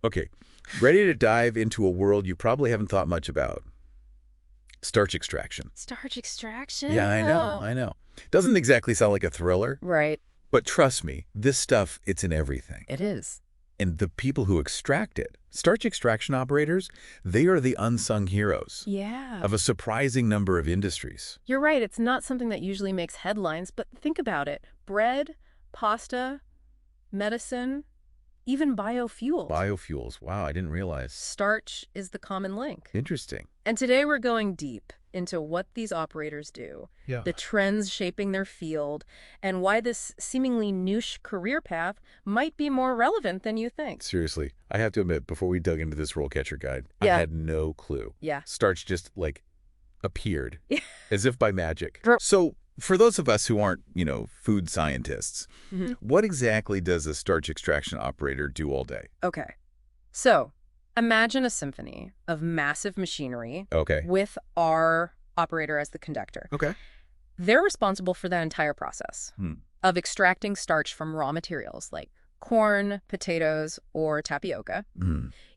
Okay, ready to dive into a world you probably haven't thought much about. Starch extraction. Starch extraction? Yeah, I know, Oh. I know. Doesn't exactly sound like a thriller, Right. but trust me, this stuff, it's in everything. It is. And the people who extract it, starch extraction operators, they are the unsung heroes Yeah. of a surprising number of industries. You're right. It's not something that usually makes headlines, but think about it. Bread, pasta, medicine, even biofuels. Biofuels, wow, I didn't realize. Starch is the common link. Interesting. And today we're going deep into what these operators do, Yeah. the trends shaping their field, and why this seemingly niche career path might be more relevant than you think. Seriously, I have to admit, before we dug into this RoleCatcher guide, I Yeah. had no clue. Yeah. Starch just, like, appeared, Yeah. as if by magic. Dr- So, for those of us who aren't, food scientists, Mhm. what exactly does a starch extraction operator do all day? Okay. So, imagine a symphony of massive machinery Okay. with our operator as the conductor. Okay. They're responsible for that entire process Hmm. of extracting starch from raw materials like corn, potatoes, or tapioca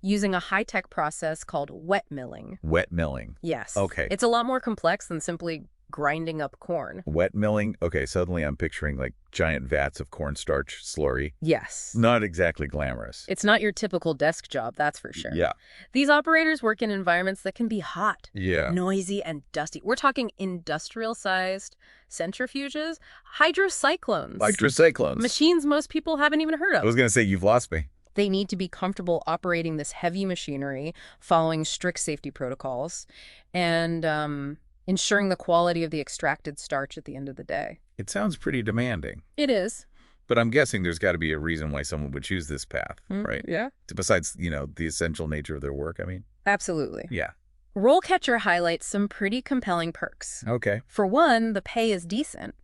using a high-tech process called wet milling. Wet milling. Yes. Okay. It's a lot more complex than simply grinding up corn. Wet milling? Okay, suddenly I'm picturing, like, giant vats of cornstarch slurry. Yes. Not exactly glamorous. It's not your typical desk job, that's for sure. Yeah. These operators work in environments that can be hot, Yeah. noisy, and dusty. We're talking industrial-sized centrifuges, hydrocyclones, Hydrocyclones. machines most people haven't even heard I of. was going to say, you've lost me. They need to be comfortable operating this heavy machinery, following strict safety protocols, and ensuring the quality of the extracted starch at the end of the day. It sounds pretty demanding. It is. But I'm guessing there's got to be a reason why someone would choose this path, right? Yeah. Besides, the essential nature of their work, I mean. Absolutely. Yeah. RoleCatcher highlights some pretty compelling perks. Okay. For one, the pay is decent,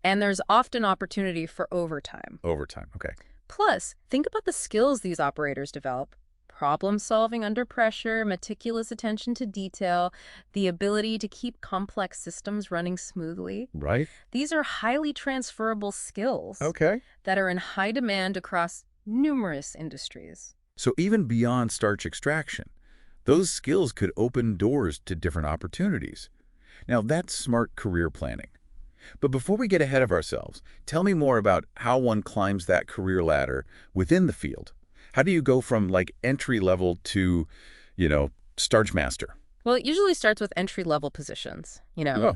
and there's often opportunity for overtime. Overtime. Okay. Plus, think about the skills these operators develop. Problem solving under pressure, meticulous attention to detail, the ability to keep complex systems running smoothly. Right. These are highly transferable skills Okay. that are in high demand across numerous industries. So even beyond starch extraction, those skills could open doors to different opportunities. Now, that's smart career planning. But before we get ahead of ourselves, tell me more about how one climbs that career ladder within the field. How do you go from, like, entry level to, starch master? Well, it usually starts with entry-level positions. Oh.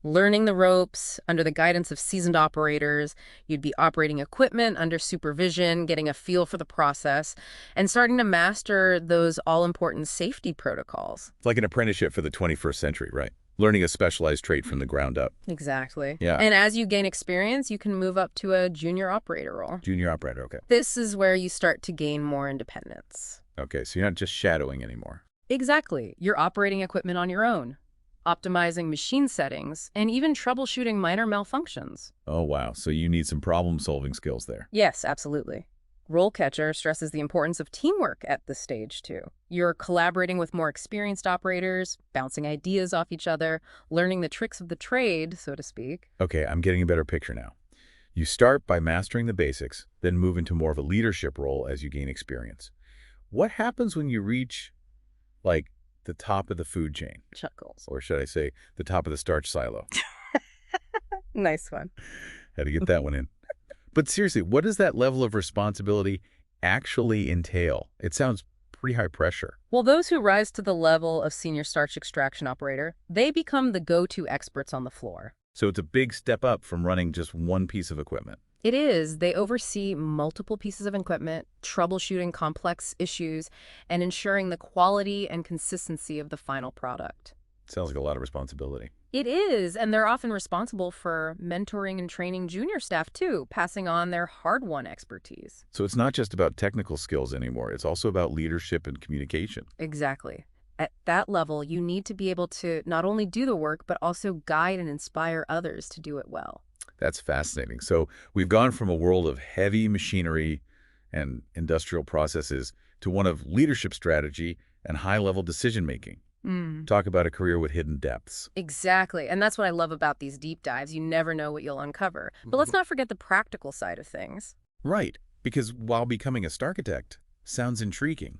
Learning the ropes under the guidance of seasoned operators. You'd be operating equipment under supervision, getting a feel for the process, and starting to master those all-important safety protocols. It's like an apprenticeship for the 21st century, right? Learning a specialized trait from the ground up. Exactly. Yeah. And as you gain experience, you can move up to a junior operator role. Junior operator, okay. This is where you start to gain more independence. Okay, so you're not just shadowing anymore. Exactly. You're operating equipment on your own, optimizing machine settings, and even troubleshooting minor malfunctions. Oh, wow. So you need some problem-solving skills there. Yes, absolutely. RoleCatcher stresses the importance of teamwork at this stage, too. You're collaborating with more experienced operators, bouncing ideas off each other, learning the tricks of the trade, so to speak. Okay, I'm getting a better picture now. You start by mastering the basics, then move into more of a leadership role as you gain experience. What happens when you reach, like, the top of the food chain? Chuckles. Or should I say, the top of the starch silo? Nice one. Had to get that one in. But seriously, what does that level of responsibility actually entail? It sounds pretty high pressure. Well, those who rise to the level of senior starch extraction operator, they become the go-to experts on the floor. So it's a big step up from running just one piece of equipment. It is. They oversee multiple pieces of equipment, troubleshooting complex issues, and ensuring the quality and consistency of the final product. Sounds like a lot of responsibility. It is, and they're often responsible for mentoring and training junior staff, too, passing on their hard-won expertise. So it's not just about technical skills anymore. It's also about leadership and communication. Exactly. At that level, you need to be able to not only do the work, but also guide and inspire others to do it well. That's fascinating. So we've gone from a world of heavy machinery and industrial processes to one of leadership strategy and high-level decision-making. Talk about a career with hidden depths. Exactly. And that's what I love about these deep dives. You never know what you'll uncover. But let's not forget the practical side of things. Right. Because while becoming a starchitect Sounds intriguing.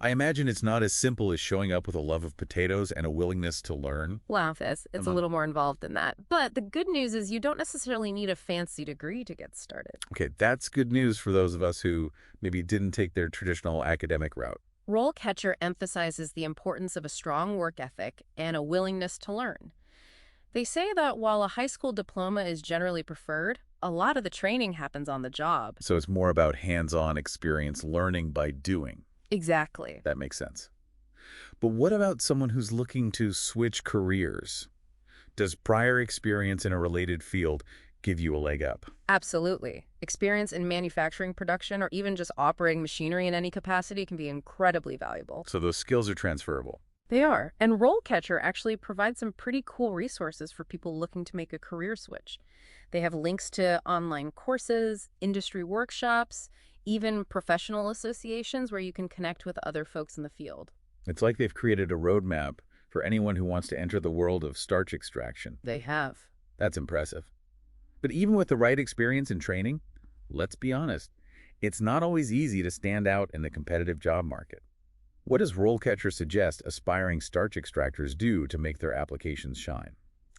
I imagine it's not as simple as showing up with a love of potatoes and a willingness to learn. Wow, it's a little more involved than that. But the good news is you don't necessarily need a fancy degree to get started. Okay, that's good news for those of us who maybe didn't take their traditional academic route. RoleCatcher emphasizes the importance of a strong work ethic and a willingness to learn. They say that while a high school diploma is generally preferred, a lot of the training happens on the job. So it's more about hands-on experience, learning by doing. Exactly. That makes sense. But what about someone who's looking to switch careers? Does prior experience in a related field give you a leg up? Absolutely. Experience in manufacturing production or even just operating machinery in any capacity can be incredibly valuable. So those skills are transferable. They are. And RoleCatcher actually provides some pretty cool resources for people looking to make a career switch. They have links to online courses, industry workshops, even professional associations where you can connect with other folks in the field. It's like they've created a roadmap for anyone who wants to enter the world of starch extraction. They have. That's impressive. But even with the right experience and training, let's be honest, it's not always easy to stand out in the competitive job market. What does RoleCatcher suggest aspiring starch extractors do to make their applications shine?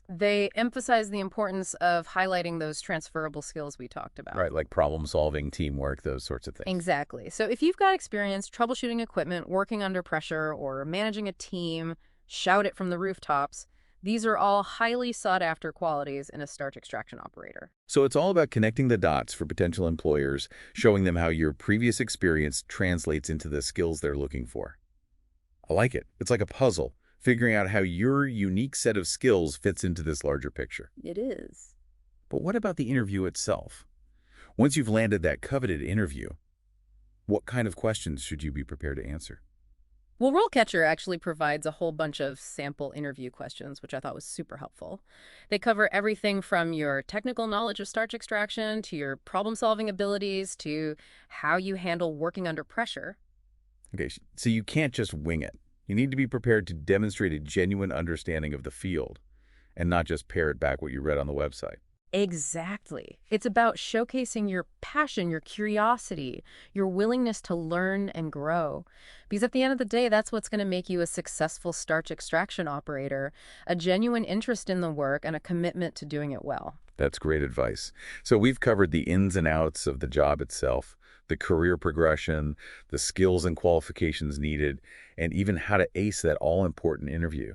They emphasize the importance of highlighting those transferable skills we talked about. Right, like problem solving, teamwork, those sorts of things. Exactly. So if you've got experience troubleshooting equipment, working under pressure, or managing a team, shout it from the rooftops, these are all highly sought-after qualities in a starch extraction operator. So it's all about connecting the dots for potential employers, showing them how your previous experience translates into the skills they're looking for. I like it. It's like a puzzle, figuring out how your unique set of skills fits into this larger picture. It is. But what about the interview itself? Once you've landed that coveted interview, what kind of questions should you be prepared to answer? Well, RoleCatcher actually provides a whole bunch of sample interview questions, which I thought was super helpful. They cover everything from your technical knowledge of starch extraction to your problem-solving abilities to how you handle working under pressure. Okay, so you can't just wing it. You need to be prepared to demonstrate a genuine understanding of the field and not just parrot back what you read on the website. Exactly. It's about showcasing your passion, your curiosity, your willingness to learn and grow. Because at the end of the day, that's what's going to make you a successful starch extraction operator, a genuine interest in the work and a commitment to doing it well. That's great advice. So we've covered the ins and outs of the job itself, the career progression, the skills and qualifications needed, and even how to ace that all-important interview.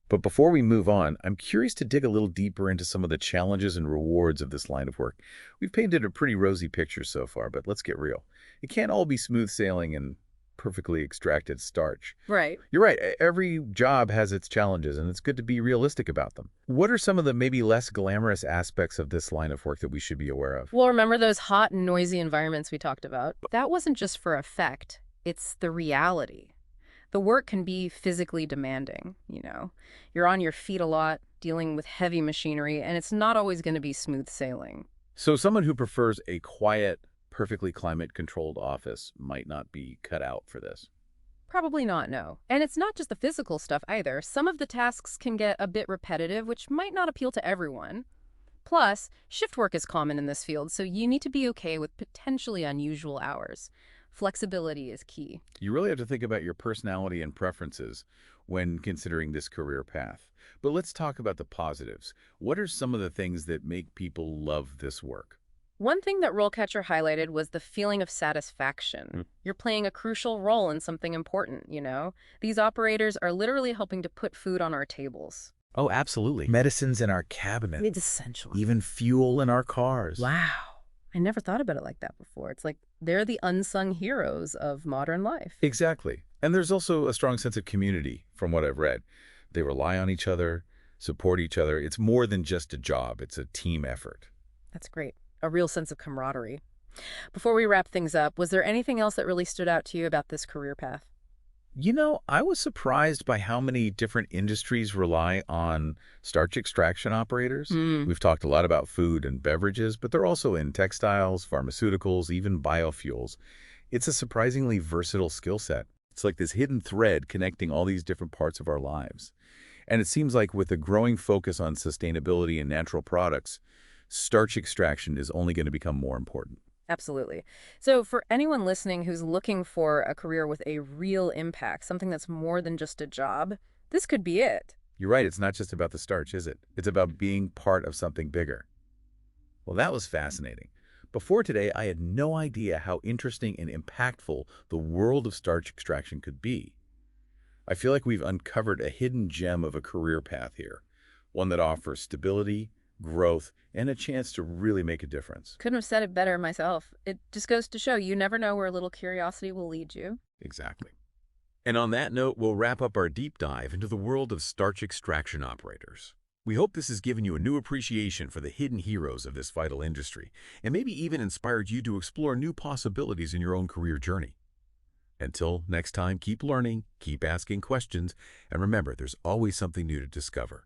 But before we move on, I'm curious to dig a little deeper into some of the challenges and rewards of this line of work. We've painted a pretty rosy picture so far, but let's get real. It can't all be smooth sailing and perfectly extracted starch. Right. You're right. Every job has its challenges, and it's good to be realistic about them. What are some of the maybe less glamorous aspects of this line of work that we should be aware of? Well, remember those hot and noisy environments we talked about? That wasn't just for effect. It's the reality. The work can be physically demanding, you know. You're on your feet a lot, dealing with heavy machinery, and it's not always going to be smooth sailing. So someone who prefers a quiet, perfectly climate-controlled office might not be cut out for this. Probably not, no. And it's not just the physical stuff either. Some of the tasks can get a bit repetitive, which might not appeal to everyone. Plus, shift work is common in this field, so you need to be okay with potentially unusual hours. Flexibility is key. You really have to think about your personality and preferences when considering this career path. But let's talk about the positives. What are some of the things that make people love this work? One thing that RoleCatcher highlighted was the feeling of satisfaction. You're playing a crucial role in something important, you know? These operators are literally helping to put food on our tables. Oh, absolutely. Medicines in our cabinet. It's essential. Even fuel in our cars. Wow. I never thought about it like that before. It's like they're the unsung heroes of modern life. Exactly. And there's also a strong sense of community, from what I've read. They rely on each other, support each other. It's more than just a job. It's a team effort. That's great. A real sense of camaraderie. Before we wrap things up, was there anything else that really stood out to you about this career path? You know, I was surprised by how many different industries rely on starch extraction operators. We've talked a lot about food and beverages, but they're also in textiles, pharmaceuticals, even biofuels. It's a surprisingly versatile skill set. It's like this hidden thread connecting all these different parts of our lives. And it seems like with a growing focus on sustainability and natural products, starch extraction is only going to become more important. Absolutely. So, for anyone listening who's looking for a career with a real impact, something that's more than just a job, this could be it. You're right, it's not just about the starch, is it? It's about being part of something bigger. Well, that was fascinating. Before today, I had no idea how interesting and impactful the world of starch extraction could be. I feel like we've uncovered a hidden gem of a career path here, one that offers stability, growth, and a chance to really make a difference. Couldn't have said it better myself. It just goes to show you never know where a little curiosity will lead you. Exactly. And on that note, we'll wrap up our deep dive into the world of starch extraction operators. We hope this has given you a new appreciation for the hidden heroes of this vital industry, and maybe even inspired you to explore new possibilities in your own career journey. Until next time, keep learning, keep asking questions, and remember, there's always something new to discover.